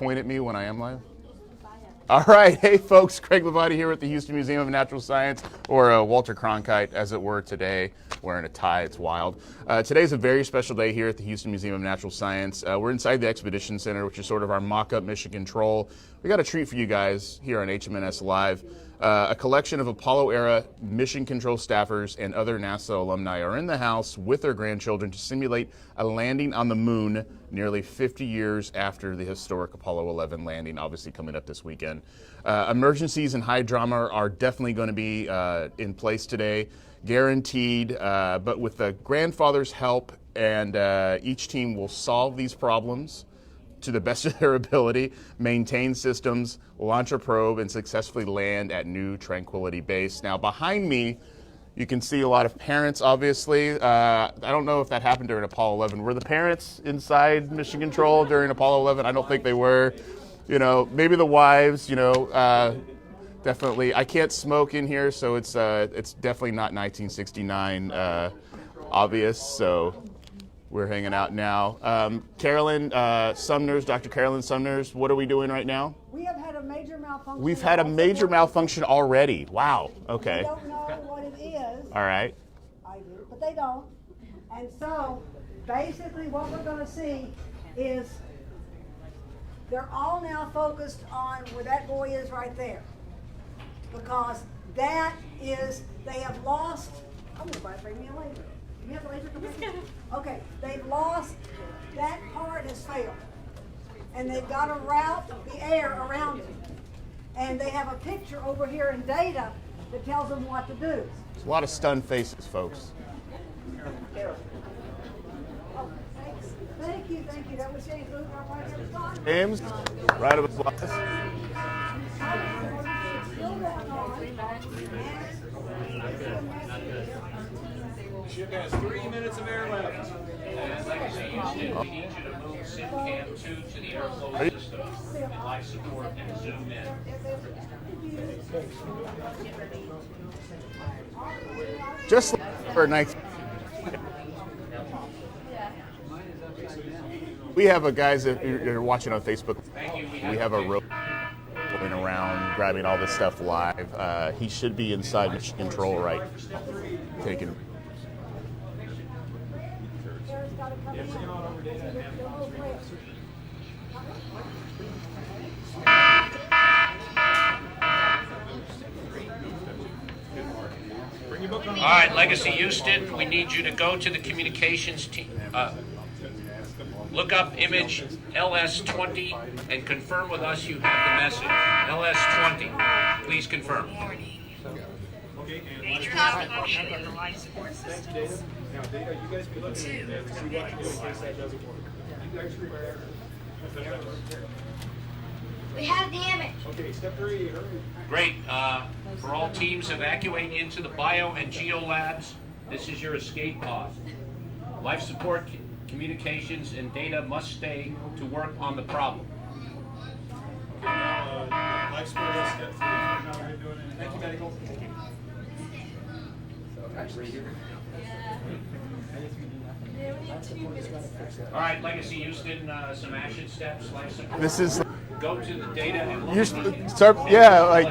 point at me when I am live? All right. Hey, folks. Craig Levati here at the Houston Museum of Natural Science, or Walter Cronkite, as it were, today. Wearing a tie. It's wild. Today's a very special day here at the Houston Museum of Natural Science. We're inside the Expedition Center, which is sort of our mock-up mission control. We got a treat for you guys here on HMNS Live. A collection of Apollo-era mission control staffers and other NASA alumni are in the house with their grandchildren to simulate a landing on the moon nearly 50 years after the historic Apollo 11 landing, obviously coming up this weekend. Emergencies and high drama are definitely going to be in place today, guaranteed, but with the grandfather's help, and each team will solve these problems to the best of their ability, maintain systems, launch a probe, and successfully land at new Tranquility Base. Now, behind me, you can see a lot of parents, obviously. I don't know if that happened during Apollo 11. Were the parents inside Mission Control during Apollo 11? I don't think they were. You know, maybe the wives, definitely. I can't smoke in here, so it's definitely not 1969 obvious, so we're hanging out now. Carolyn Sumners, Dr. Carolyn Sumners, what are we doing right now? We have had a major malfunction. We've had a major malfunction already. Wow. Okay. We don't know what it is. All right. I do, but they don't. And so, basically what we're going to see is they're all now focused on where that boy is right there. Because that is, they have lost, I'm going to bring me a laser. You have a laser coming? Okay, they've lost, that part has failed. And they've got to route the air around it. And they have a picture over here in data that tells them what to do. There's a lot of stunned faces, folks. Oh, thanks. Thank you. That was James Luke, our vice president. James, round of applause. Still going on. Ship has 3 minutes of air left. And like I say, Houston, we need you to move SimCam 2 to the airflow system and life support and zoom in. Just for a night. We have a guys that you're watching on Facebook. We have a rope going around, grabbing all this stuff live. He should be inside mission control right, taking. All right, Legacy Houston, we need you to go to the communications team. Look up image LS20 and confirm with us you have the message. LS20, please confirm. Major malfunction in the life support systems. 2 minutes. We have damage. Okay, step 3, hurry. Great. For all teams, evacuate into the bio and geo labs. This is your escape pod. Life support, communications, and data must stay to work on the problem. Okay, now, life support is step 3. Now we're doing it. Thank you, medical. All right, Legacy Houston, some action steps, life support. This is. Go to the data and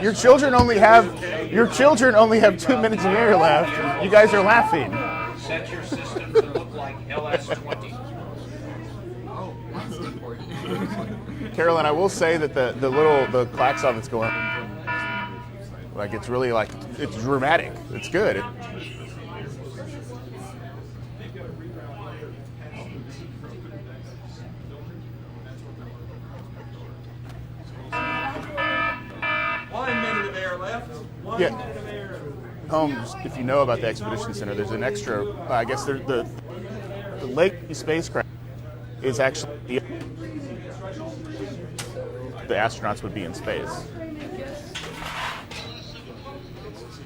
Your children only have 2 minutes of air left. You guys are laughing. Set your system to look like LS20. Carolyn, I will say that the klaxon that's going on, like it's really like it's dramatic. It's good. Yeah. Holmes, if you know about the Expedition Center, there's an extra, I guess the Lake spacecraft is actually the astronauts would be in space.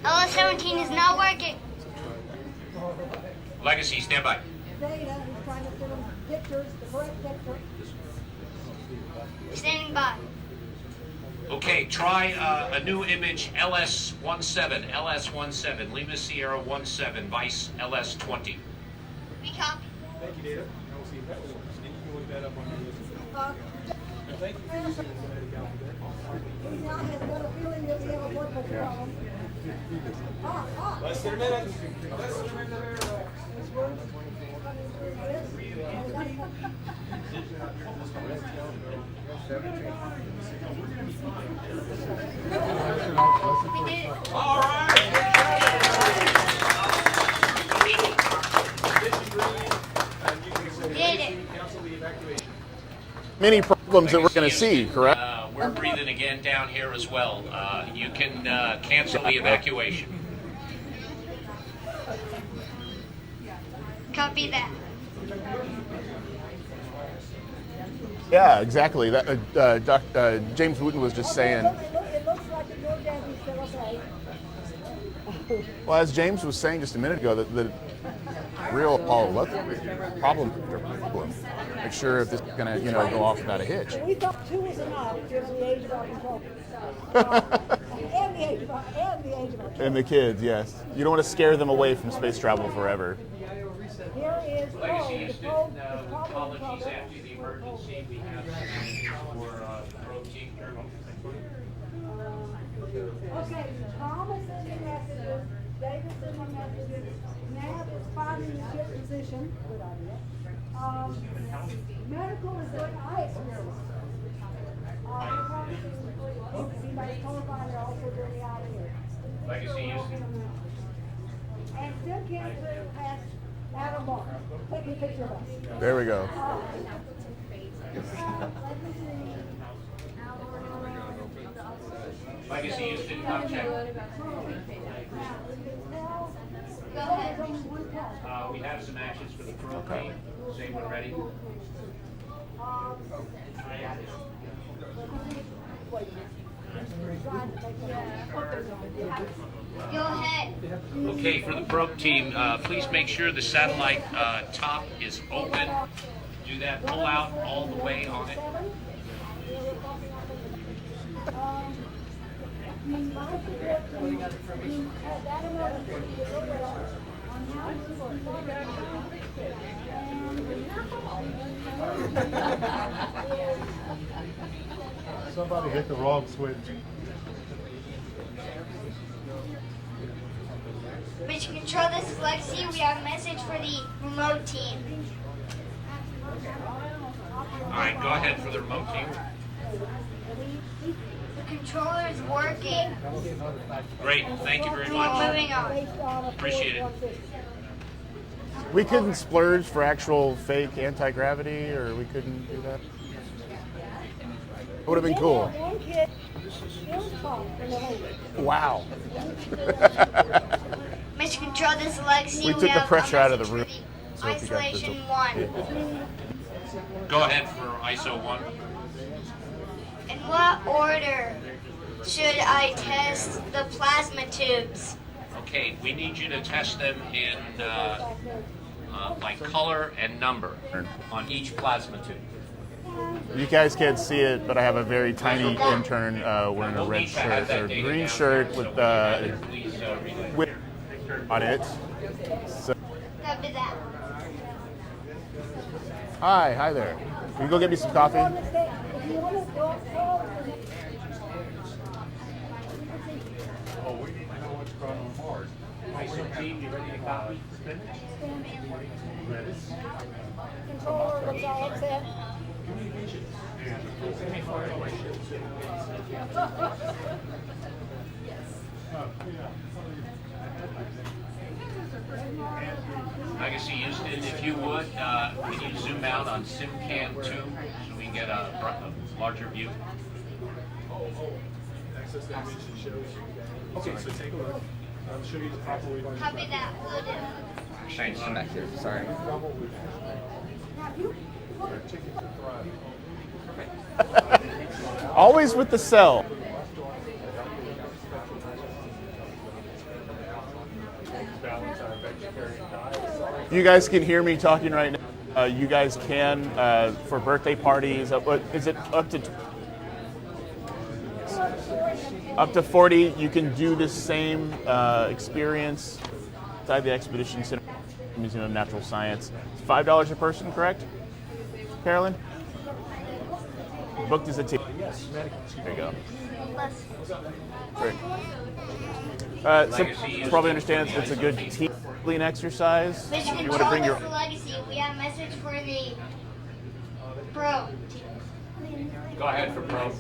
LS-17 is not working. Legacy, stand by. Data is trying to send them pictures, the correct picture. Standing by. Okay, try a new image, LS17, LS17, Lima Sierra 17, Vice LS20. We copy. Thank you, Data. Now we'll see if that works. And you can look that up on your list. now has got a feeling that we have a blood pressure problem. Less than a minute. Less than a minute. All right. Did it. Many problems that we're going to see, correct? We're breathing again down here as well. You can cancel the evacuation. Copy that. Yeah, exactly. That James Wooten was just saying. It looks like the door jam is still okay. Well, as James was saying just a minute ago, that the real problem. Make sure if this is going to, go off without a hitch. We thought 2 was enough given the age of our control. And the age of our children. And the kids, yes. You don't want to scare them away from space travel forever. Here is Legacy the Houston, probe is probably apologies covered. after the emergency. We have for probe team journal. Okay, Thomas in the messages, Davis in the messages, Nav is finding the ship position. Good idea. Medical is doing eye experiments. Anybody's qualified, they're also doing the eye here. Legacy Houston. And still can't clear past Adam Mark. Take me a picture of us. There we go. Legacy Houston, check. Go ahead. We have some actions for the probe team. Is anyone ready? Go ahead. Okay, for the probe team, please make sure the satellite top is open. Do that pull out all the way on it. Somebody hit the wrong switch. Mission Control, this is Lexi. We have a message for the remote team. All right, go ahead for the remote team. The controller is working. Great, thank you very much. Moving on. Appreciate it. We couldn't splurge for actual fake anti-gravity, or we couldn't do that. It would have been cool. One kid still taught in the hole. Wow. Mission Control, this is Lexi. We took the have a pressure out of the message room. for the Isolation 1. Go ahead for ISO 1. In what order should I test the plasma tubes? Okay, we need you to test them in like color and number on each plasma tube. You guys can't see it, but I have a very tiny intern wearing a red shirt or green shirt with Please relay. whip on it. So, Copy that. hi there. Can you go get me some coffee? If you want to go forward, Oh, we need to know what's going on Mars. ISO team, you ready to copy? controller looks all upset. Legacy Houston, if you would, can you zoom out on SimCam 2 so we can get a larger view? Access that image and shows you. Okay, so take a look. I'll show you the proper way to Copy that. Loaded. Thanks. I'm back here. Sorry. Always with the cell. You guys can hear me talking right now. You guys can for birthday parties. Is it up to 40? You can do the same experience inside the Expedition Center, Museum of Natural Science. It's $5 a person, correct, Carolyn? Booked as a team. There you go. Great. So probably understands it's a good team building exercise. Mission You want to Control, bring this your is the legacy. We have a message for the pro team. Go ahead for pro. Is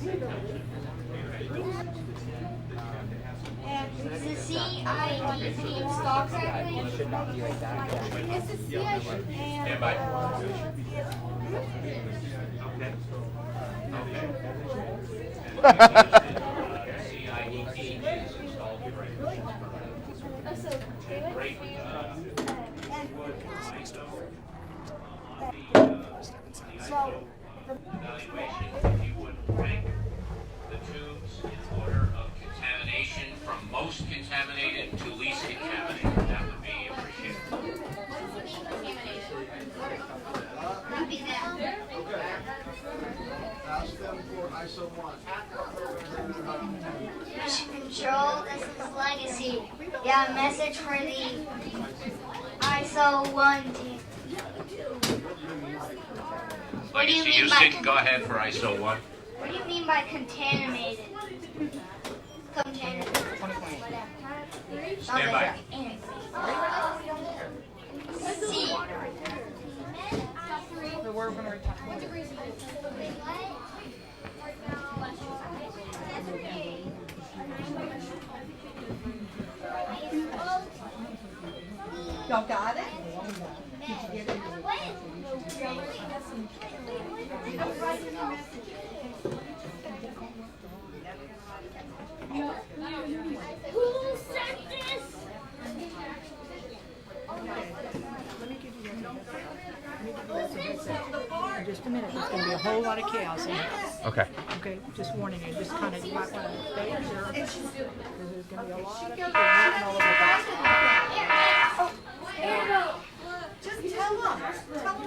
the CID team stock correctly? Stand by. CIET is installed correctly. Great. Evaluation, if you would rank the tubes in order of contamination from most contaminated to least contaminated, that would be appreciated. Copy that. Ask them for ISO 1. Mission Control, this is legacy. We have a message for the ISO 1 team. What do you Legacy mean by Houston, go ahead for ISO 1. What do you mean by contaminated? Contaminated. Stand by. C. Y'all got it? Who said this? In just a minute, there's going to be a whole lot of chaos in here. Okay. Okay, just warning you, just kind of you might want to stay here. Because there's going to be a lot of people walking all over the Just tell them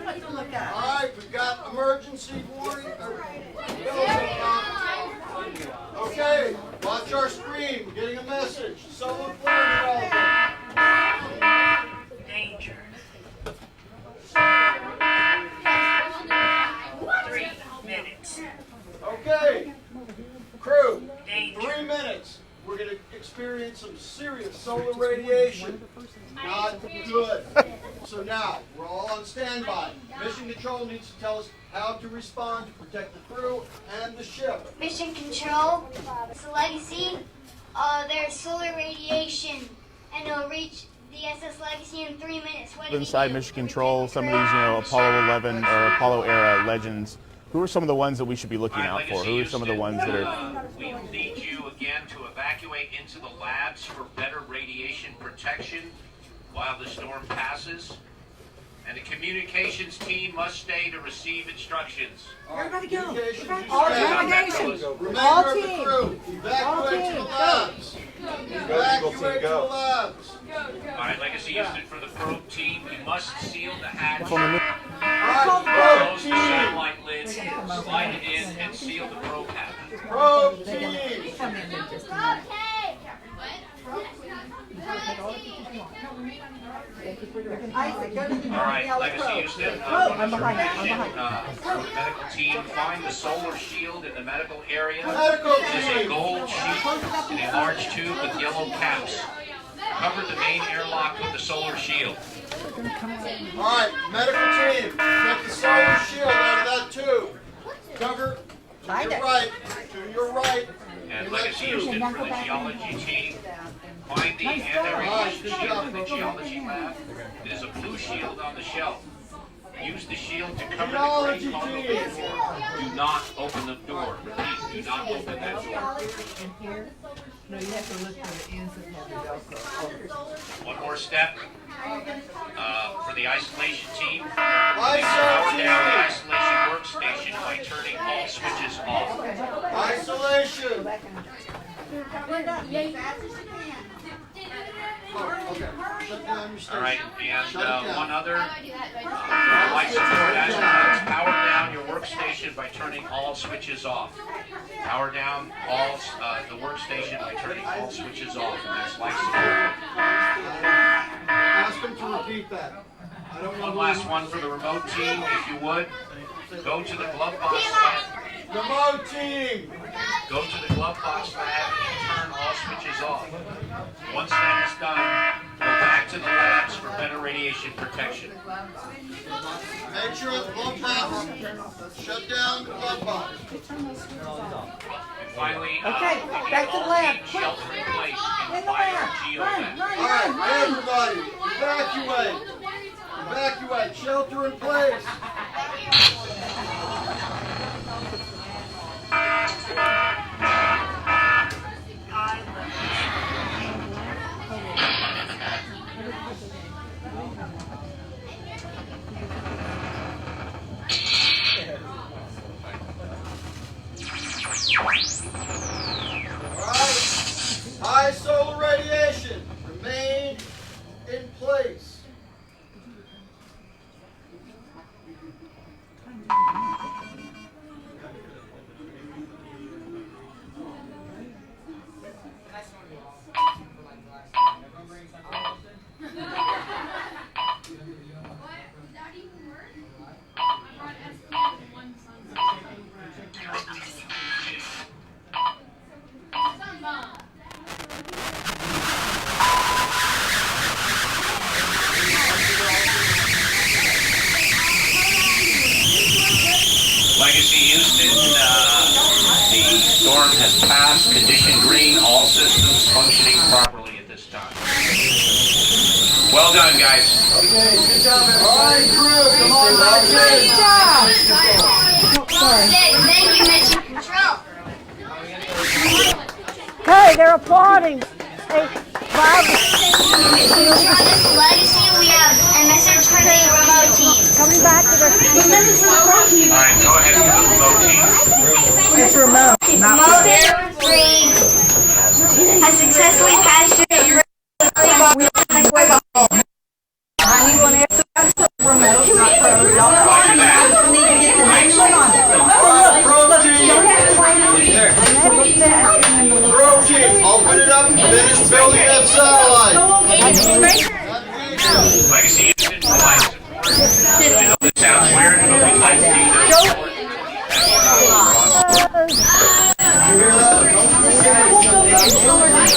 what to look at. All right, we've got emergency warning. Okay, watch our screen. We're getting a message. Someone flare developing. Danger. 3 minutes. Okay, crew, Danger. 3 minutes. We're going to experience some serious solar radiation. Not good. So now, we're all on standby. Mission Control needs to tell us how to respond to protect the crew and the ship. Mission Control, it's a legacy. There's solar radiation, and it'll reach the SS Legacy in 3 minutes. What do we Inside do? Mission Control, some of these, Apollo 11 or Apollo era legends. Who are some of the ones that we should be looking out for? Who are some of the ones that are? We need you again to evacuate into the labs for better radiation protection while the storm passes. And the communications team must stay to receive instructions. Everybody go. Communications, All you stand. delegations. Remember All the team. crew. Evacuate to the labs. Evacuate to the labs. All right, Legacy Houston, for the probe team, you must seal the hatch, All right, close the satellite lid, slide it in, and seal the probe hatch. probe team. come in just a minute. Isaac, go to the All right, yellow Legacy probe. Houston, I'm behind you, I'm behind for the medical team, find the solar shield in the medical area. Medical This is a team. gold sheet in a large tube with yellow caps. Cover the main airlock with the solar shield. All right, medical team. Get the solar shield out of that tube. Cover to your right. To your right. And Legacy Houston, for the geology team, find the anti-radiation shield in the geology lab. There's a blue shield on the shelf. Use the shield to cover the Geology green column of team. the door. Do not open the door. Repeat, do not open that door. In here? No, you have to look for the ends that have the Velcro. One more step. For the isolation team, ISO power down the team. isolation workstation by turning all switches off. Isolation. Okay. Shut down your station. All right, and Shut it down. one other. Life support astronauts, power down your workstation by turning all switches off. Power down all the workstation by turning all switches off, and that's life support. Ask them to repeat that. I don't know. One last one for the remote team, if you would. Go to the glove box. Remote team. Go to the glove box lab and turn all switches off. Once that is done, go back to the labs for better radiation protection. Make sure the glove box. Shut down the glove box. And finally, Okay, back to the lab. shelter in place in In the the bio lab. geomet. All right, everybody, evacuate. Evacuate. Shelter in place. High solar radiation, remain in place. Legacy Houston, the storm has passed, condition green, all systems functioning properly at this time. Well done, guys. Okay, good job, everybody. Crew, come on back in. Thank you, Mission Control. Hey, they're applauding. Hey, Bob, Legacy, we have a message for the remote team. coming back to their. All right, go ahead with the remote team. It's remote. Remote air raid has successfully passed through the Crew team, open it up and finish building that satellite. Legacy Houston, life support. I know this sounds weird, but we'd like for you to report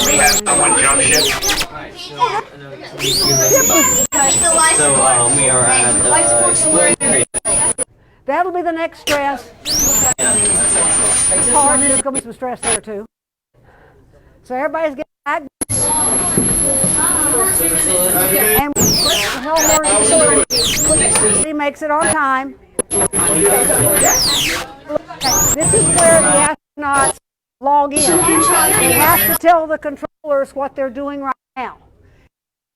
we have someone jump ship. So we are at Exploring. That'll be the next stress. Part, there's going to be some stress there too. So everybody's getting back. And he makes it on time. This is where the astronauts log in. They have to tell the controllers what they're doing right now.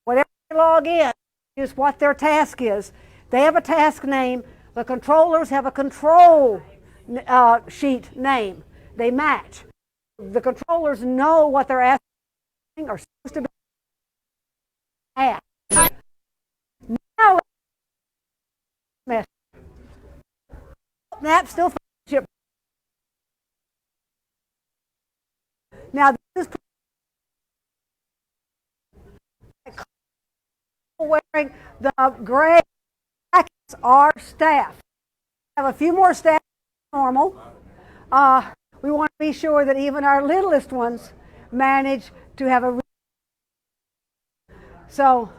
Whatever they log in is what their task is. They have a task name. The controllers have a control sheet name. They match. The controllers know what they're asking or supposed to be asked. Now, that's still ship. Now this is wearing the gray jackets are staff. We have a few more staff than normal. We want to be sure that even our littlest ones manage to have a. So.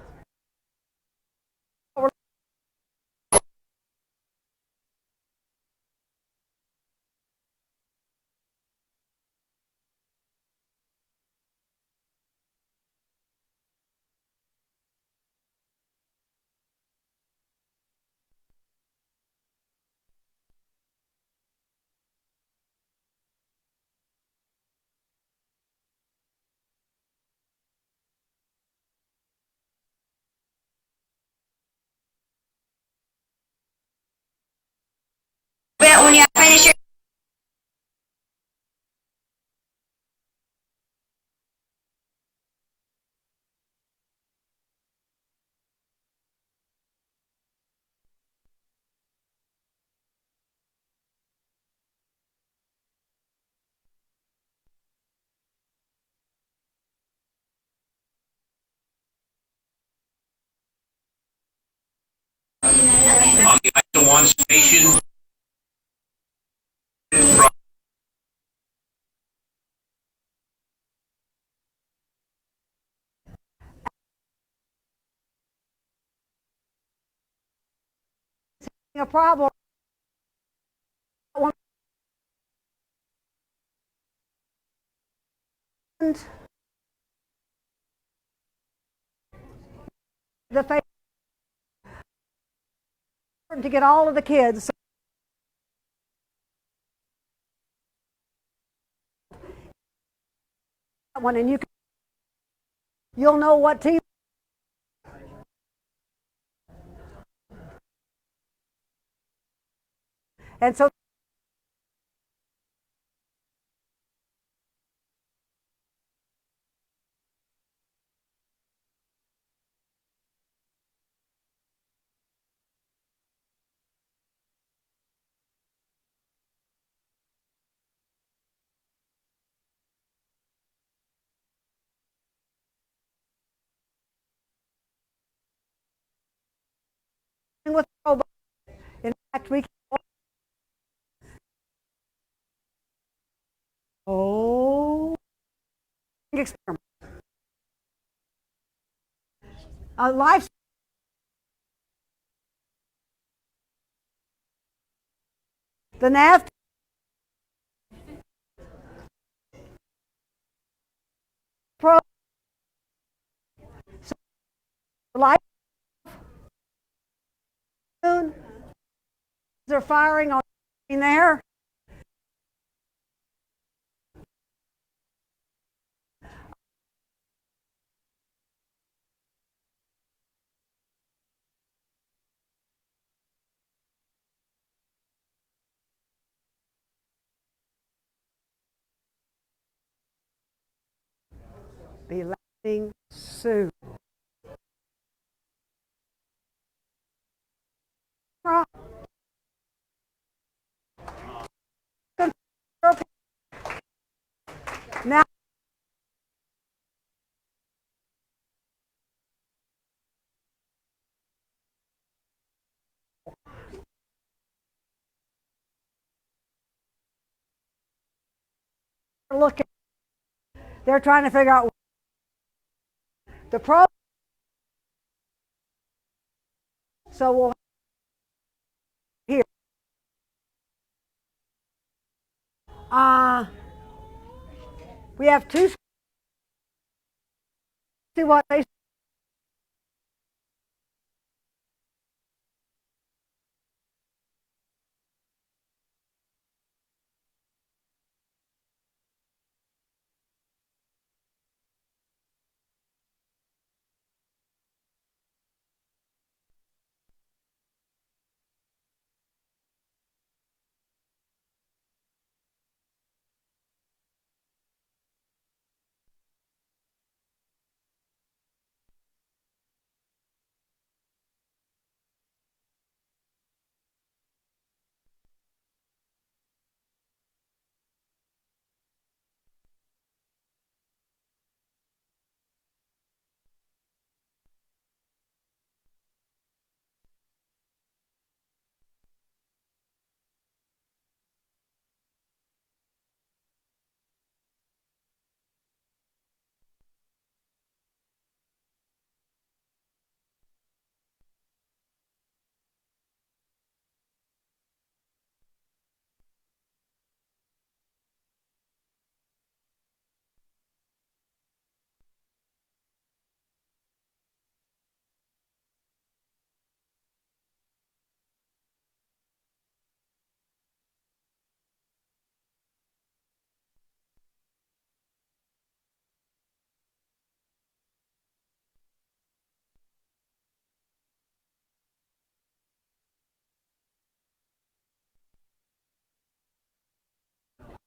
When you finish your On the ISO 1 station from a problem. The face to get all of the kids. One and you'll know what team. And so with robots. In fact, we can. Oh, experiment. A life. The nav pro. So life. They're firing on there. Be landing soon. Now look at. They're trying to figure out the pro. So we'll here. We have two. See what they.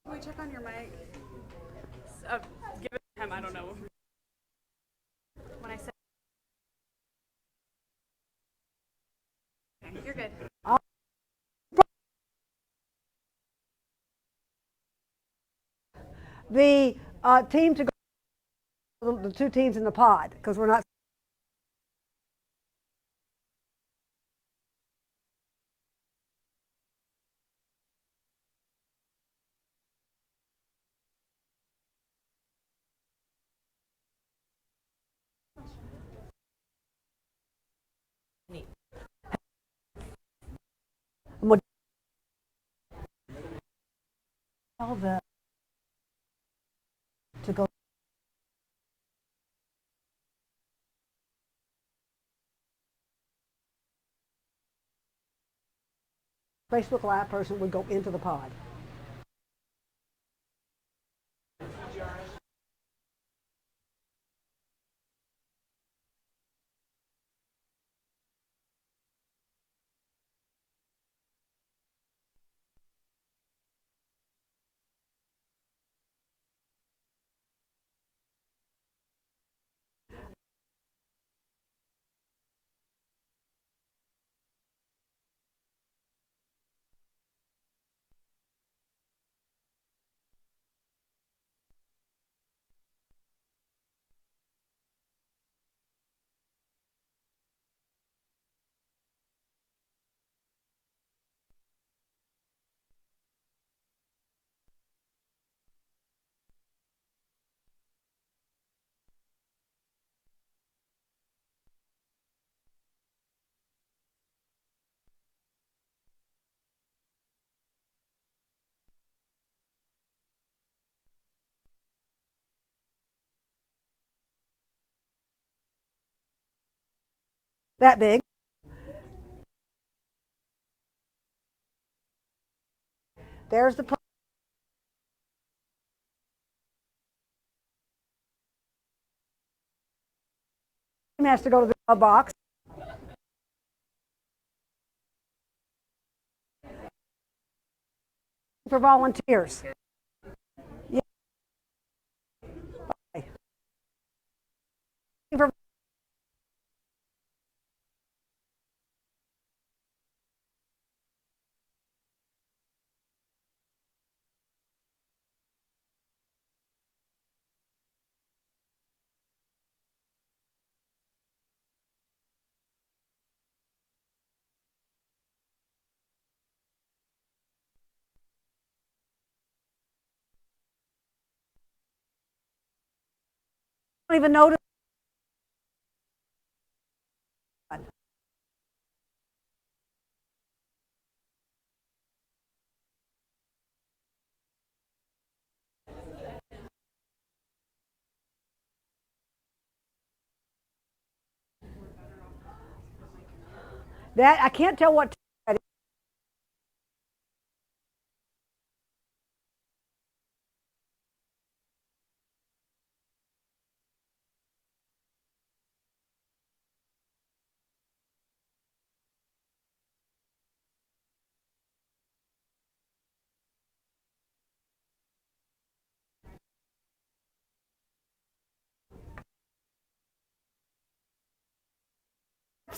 Can we check on your mic? Give it to him, I don't know. When I said. Okay, you're good. The team to go. The two teams in the pod because we're not. allow the to go. Facebook Live person would go into the pod. That big. There's the has to go to the glove box. For volunteers. Yeah. Okay. For don't even notice. That I can't tell what that is.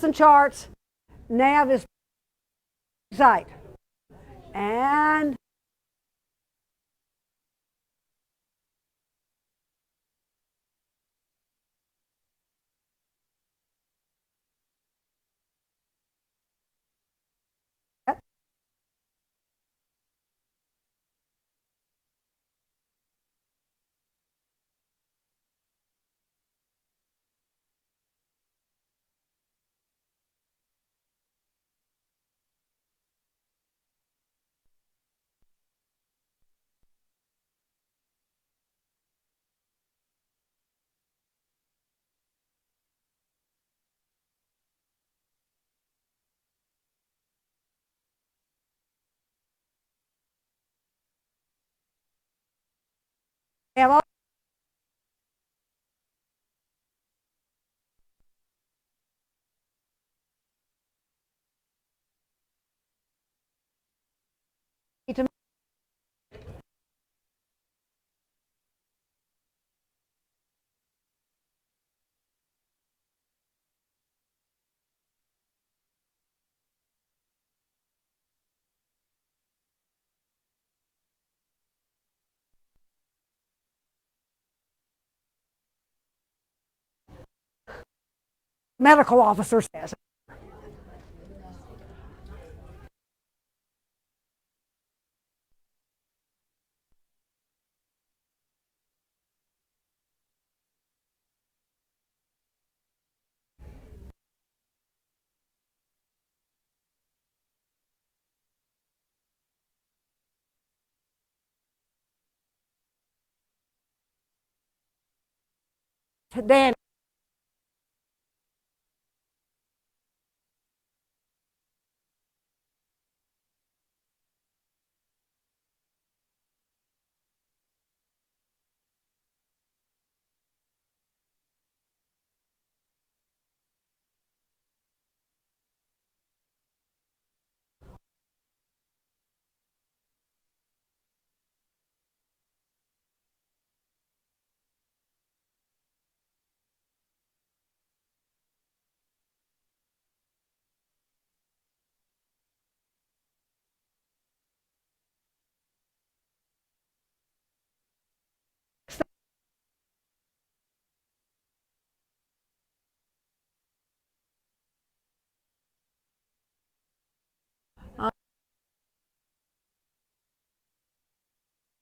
And charts. Nav is site. And have all to medical officer says. Dan.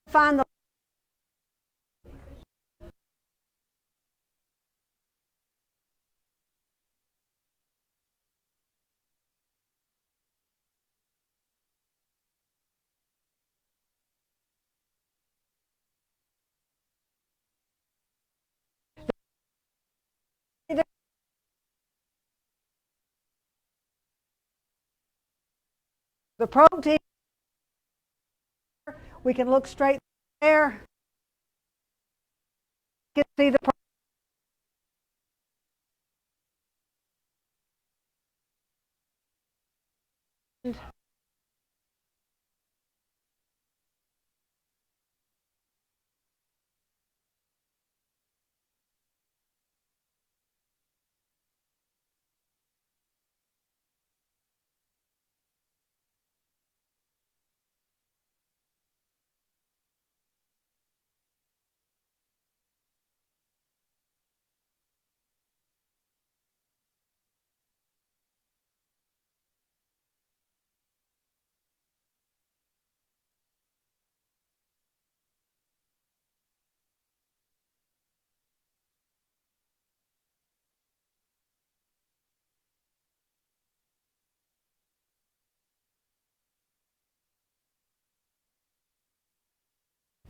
Find the protein. We can look straight there. You can see the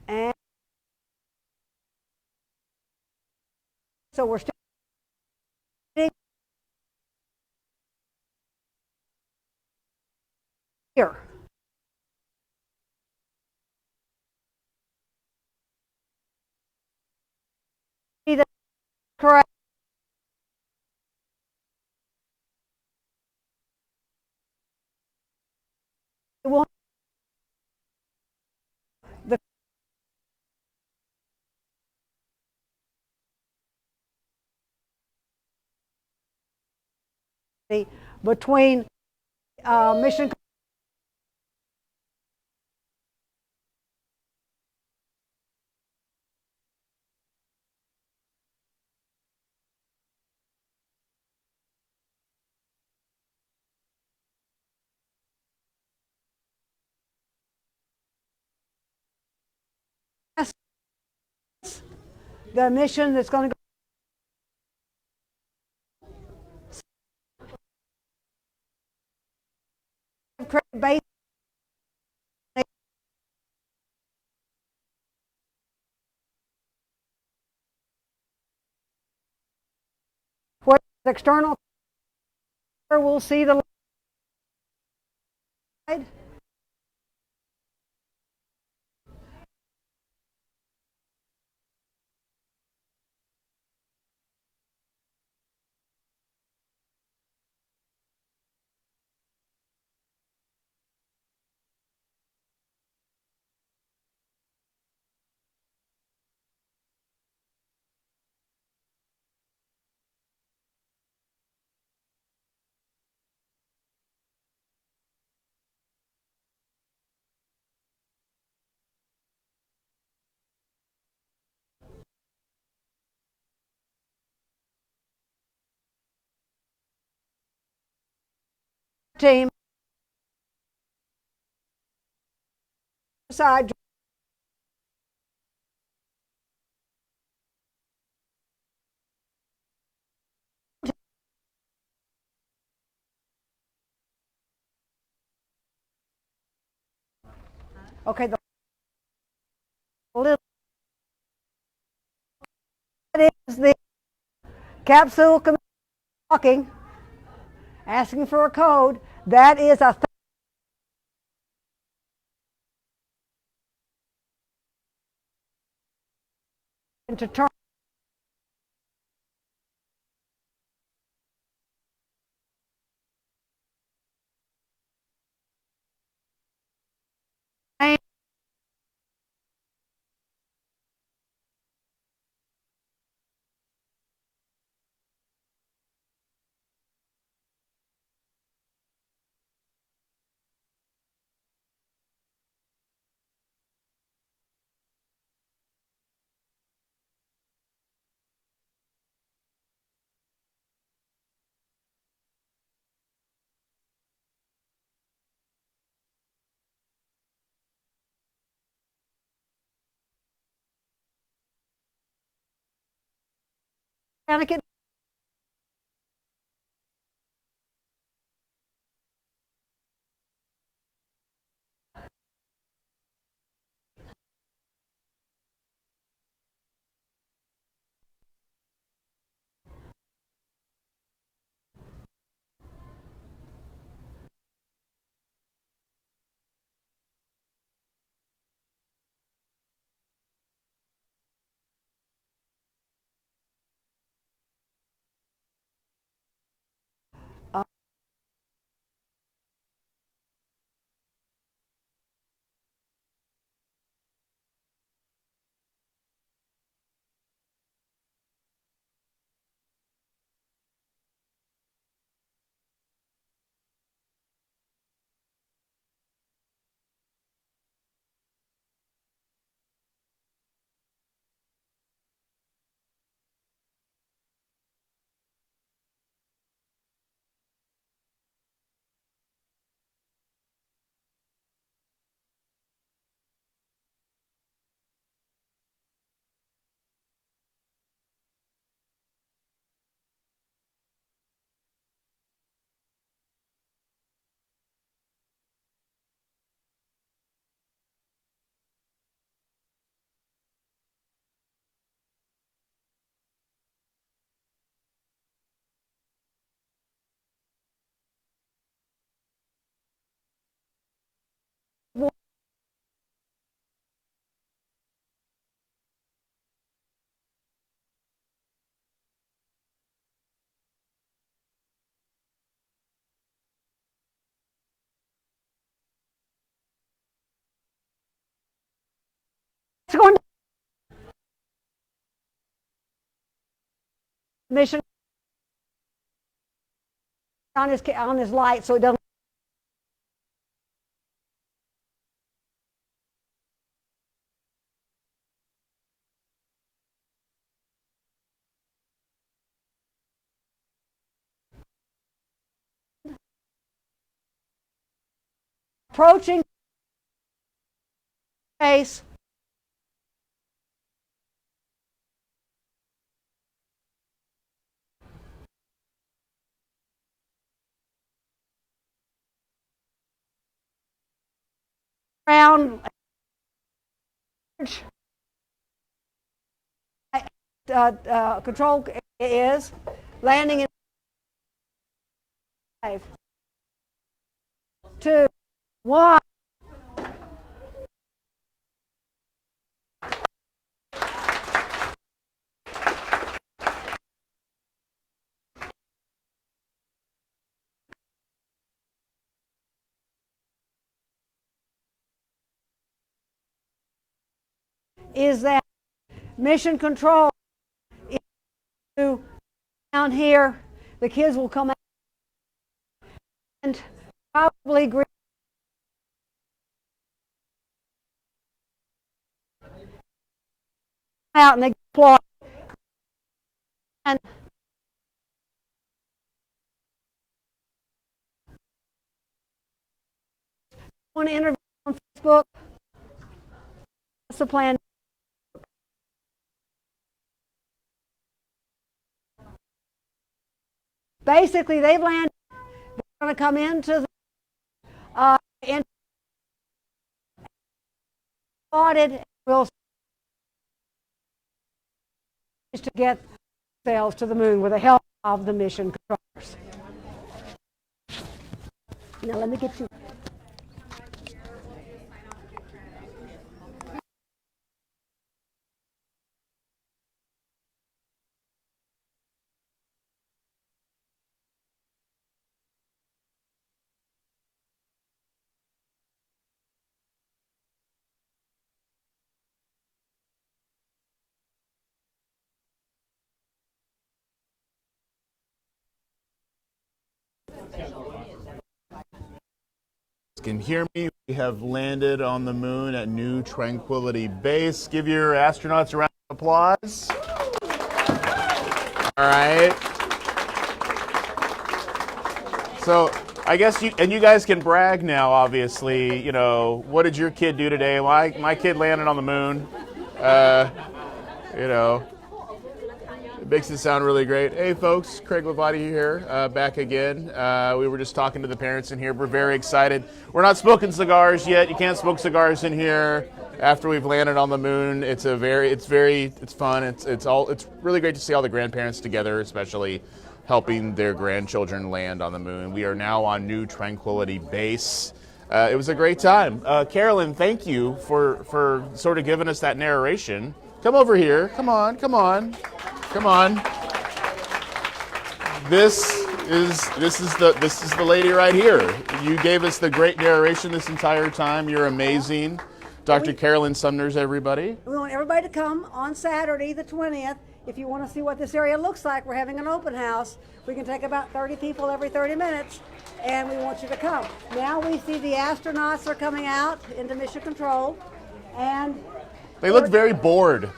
and so we're still here. See that correct? It won't the between mission. The mission that's going to go base where the external we'll see the slide. Team side. Okay, the little that is the capsule talking, asking for a code. That is a to turn. Anakin. It's going to mission on his light so it doesn't. Approaching base. Around control is landing in 5, 2, 1. Is that mission control is to down here? The kids will come out and probably greet out and they deploy. And want to interview on Facebook? What's the plan? Basically, they've landed. They're going to come into the spotted. We'll to get themselves to the moon with the help of the mission controllers. Now let me get you. Can hear me? We have landed on the moon at New Tranquility Base. Give your astronauts a round of applause. All right. So I guess you guys can brag now. Obviously, you know, what did your kid do today? My kid landed on the moon. You know, it makes it sound really great. Hey, folks, Craig Levati here, back again. We were just talking to the parents in here. We're very excited. We're not smoking cigars yet. You can't smoke cigars in here after we've landed on the moon. It's fun. It's really great to see all the grandparents together, especially helping their grandchildren land on the moon. We are now on New Tranquility Base. It was a great time. Carolyn, thank you for sort of giving us that narration. Come over here. Come on. This is the lady right here. You gave us the great narration this entire time. You're amazing. Dr. Carolyn Sumners, everybody. We want everybody to come on Saturday the 20th. If you want to see what this area looks like, we're having an open house. We can take about 30 people every 30 minutes, and we want you to come. Now we see the astronauts are coming out into mission control, and they look very bored.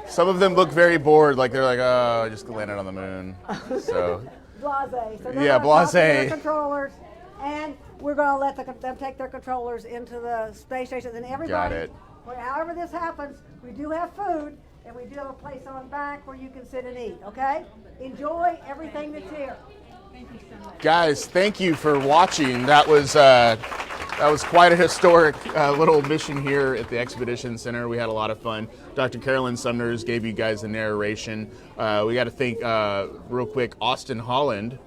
Some of them look very bored, like they're like, oh, I just landed on the moon. So blasé. So yeah, blasé. Their controllers, and we're going to let them take their controllers into the space station. And everybody, got it. However this happens, we do have food, and we do have a place on back where you can sit and eat. Okay? Enjoy everything that's here. Thank you so much. Guys, thank you for watching. That was quite a historic little mission here at the Expedition Center. We had a lot of fun. Dr. Carolyn Sumners gave you guys a narration. We got to thank real quick, Austin Holland,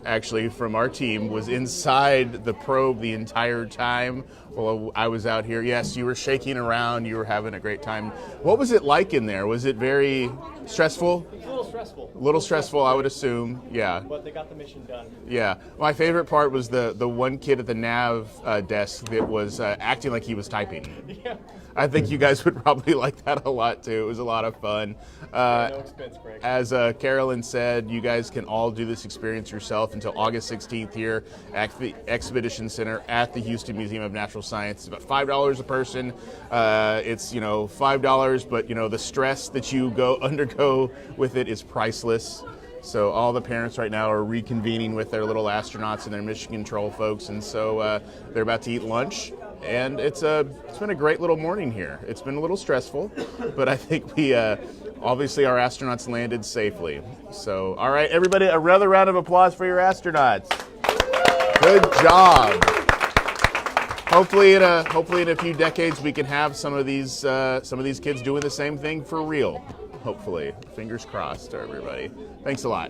actually from our team, was inside the probe the entire time while I was out here. Yes, you were shaking around. You were having a great time. What was it like in there? Was it very stressful? It's a little stressful. A little stressful, I would assume. Yeah. But they got the mission done. Yeah. My favorite part was the one kid at the nav desk that was acting like he was typing. Yeah. I think you guys would probably like that a lot too. It was a lot of fun. No expense, Greg. As Carolyn said, you guys can all do this experience yourself until August 16th here at the Expedition Center at the Houston Museum of Natural Science. It's about $5 a person. It's $5, but the stress that you undergo with it is priceless. So all the parents right now are reconvening with their little astronauts and their mission control folks, and so they're about to eat lunch. And it's been a great little morning here. It's been a little stressful, but I think we obviously our astronauts landed safely. So all right, everybody, another round of applause for your astronauts. Good job. Hopefully in a few decades we can have some of these kids doing the same thing for real. Hopefully, fingers crossed to everybody. Thanks a lot.